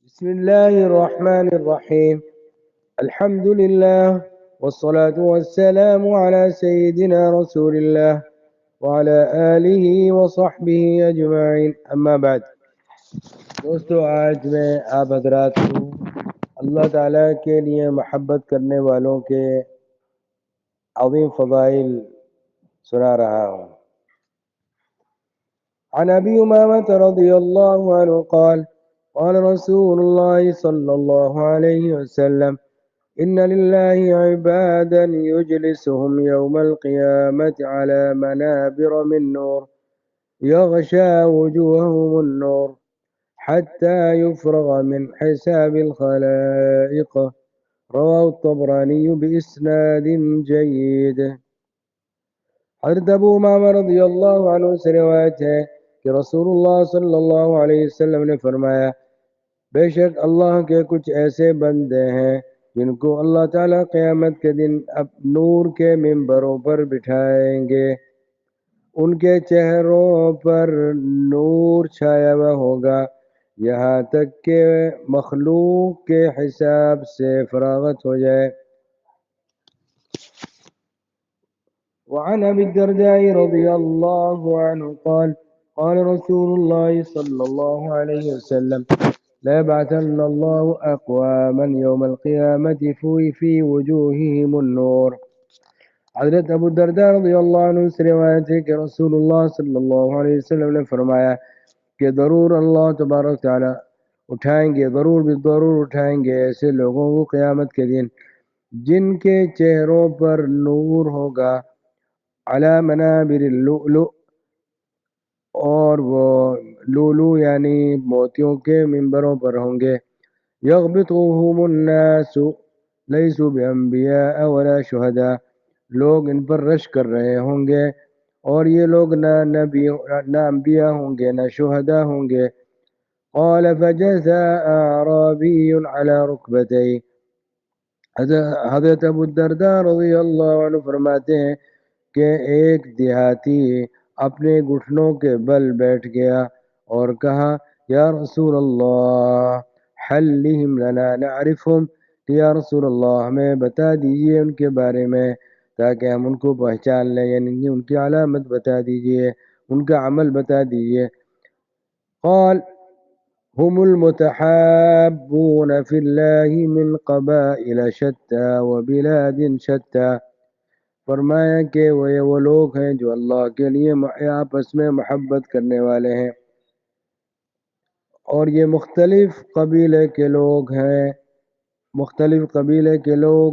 بسم الله الرحمن الرحيم. الحمد لله والصلاة والسلام على سيدنا رسول الله وعلى آله وصحبه أجمعين. أما بعد. دوستو آج میں آپ حضرات کو اللہ تعالیٰ کے لیے محبت کرنے والوں کے عظیم فضائل سنا رہا ہوں. عن أبي أمامة رضي الله عنه قال قال رسول الله صلى الله عليه وسلم إن لله عبادا يجلسهم يوم القيامة على منابر من نور يغشى وجوههم النور حتى يفرغ من حساب الخلائق. رواه الطبراني بإسناد جيد. حضرت ابو امامہ رضی اللہ عنہ سے روایت ہے کہ رسول اللہ صلی اللہ علیہ وسلم نے فرمایا، بے شک اللہ کے کچھ ایسے بندے ہیں جن کو اللہ تعالیٰ قیامت کے دن نور کے ممبروں پر بٹھائیں گے. ان کے چہروں پر نور چھایا ہوا ہوگا یہاں تک کہ مخلوق کے حساب سے فراغت ہو جائے. وعن أبي الدرداء رضي الله عنه قال قال رسول الله صلى الله عليه وسلم لا يبعثن الله أقواما يوم القيامة في وجوههم النور. حضرت ابو الدرداء رضی اللہ عنہ سے روایت ہے کہ رسول اللہ صلی اللہ علیہ وسلم نے فرمایا کہ ضرور اللہ تبارک تعالی اٹھائیں گے، ضرور اٹھائیں گے ایسے لوگوں کو قیامت کے دن جن کے چہروں پر نور ہوگا، علی منابر اللؤلؤ، اور وہ لولو یعنی موتیوں کے ممبروں پر ہوں گے. یغبطهم الناس لیسوا بانبیاء ولا شہداء، لوگ ان پر رش کر رہے ہوں گے اور یہ لوگ نہ انبیاء ہوں گے نہ شہداء ہوں گے. قال فجثى اعرابی علی رکبتیہ، حضرت ابو الدرداء رضی اللہ عنہ فرماتے ہیں کہ ایک دیہاتی اپنے گھٹنوں کے بل بیٹھ گیا اور کہا، یا رسول اللہ حلہم لنا نعرفہم، کہ یا رسول اللہ ہمیں بتا دیجئے ان کے بارے میں تاکہ ہم ان کو پہچان لیں، یعنی ان کی علامت بتا دیجئے، ان کا عمل بتا دیجئے. قال هم المتحابون في الله من قبائل شتى وبلاد شتى، فرمایا کہ وہ لوگ ہیں جو اللہ کے لیے آپس میں محبت کرنے والے ہیں، اور یہ مختلف قبیلے کے لوگ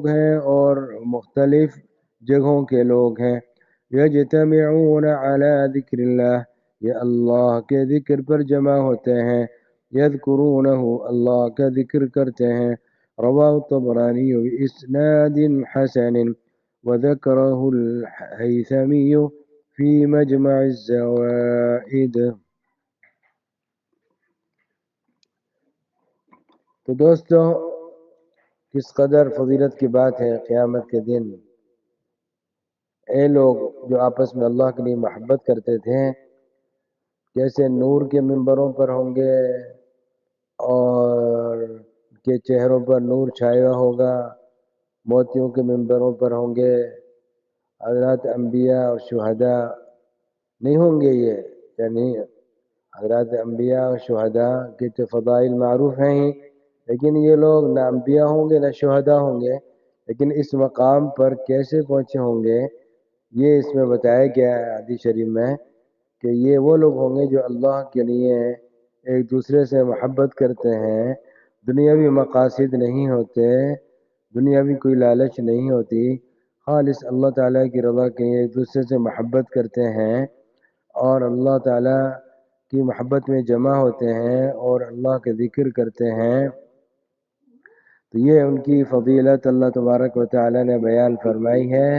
ہیں اور مختلف جگہوں کے لوگ ہیں. یجتمعون علی ذکر اللہ، یہ اللہ کے ذکر پر جمع ہوتے ہیں. یذکرونہ، اللہ کا ذکر کرتے ہیں. رواہ الطبرانی بإسناد حسن وذكره الهيثمي في مجمع الزوائد. تو دوستو، کس قدر فضیلت کی بات ہے قیامت کے دن اے لوگ جو آپس میں اللہ کے لیے محبت کرتے تھے کیسے نور کے ممبروں پر ہوں گے اور کے چہروں پر نور چھایا ہوگا، موتیوں کے ممبروں پر ہوں گے. حضرات انبیاء اور شہداء نہیں ہوں گے، یہ یعنی حضرات انبیاء اور شہداء کے تو فضائل معروف ہیں ہی، لیکن یہ لوگ نہ انبیاء ہوں گے نہ شہداء ہوں گے، لیکن اس مقام پر کیسے پہنچے ہوں گے یہ اس میں بتایا گیا ہے حدیث شریف میں کہ یہ وہ لوگ ہوں گے جو اللہ کے لیے ایک دوسرے سے محبت کرتے ہیں، دنیاوی مقاصد نہیں ہوتے، دنیاوی کوئی لالچ نہیں ہوتی، خالص اللہ تعالیٰ کی رضا کے لیے ایک دوسرے سے محبت کرتے ہیں اور اللہ تعالیٰ کی محبت میں جمع ہوتے ہیں اور اللہ کے ذکر کرتے ہیں. تو یہ ان کی فضیلت اللہ تبارک و تعالیٰ نے بیان فرمائی ہے.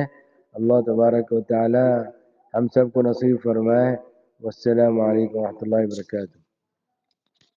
اللہ تبارک و تعالیٰ ہم سب کو نصیب فرمائے. والسلام علیکم ورحمۃ اللہ وبرکاتہ.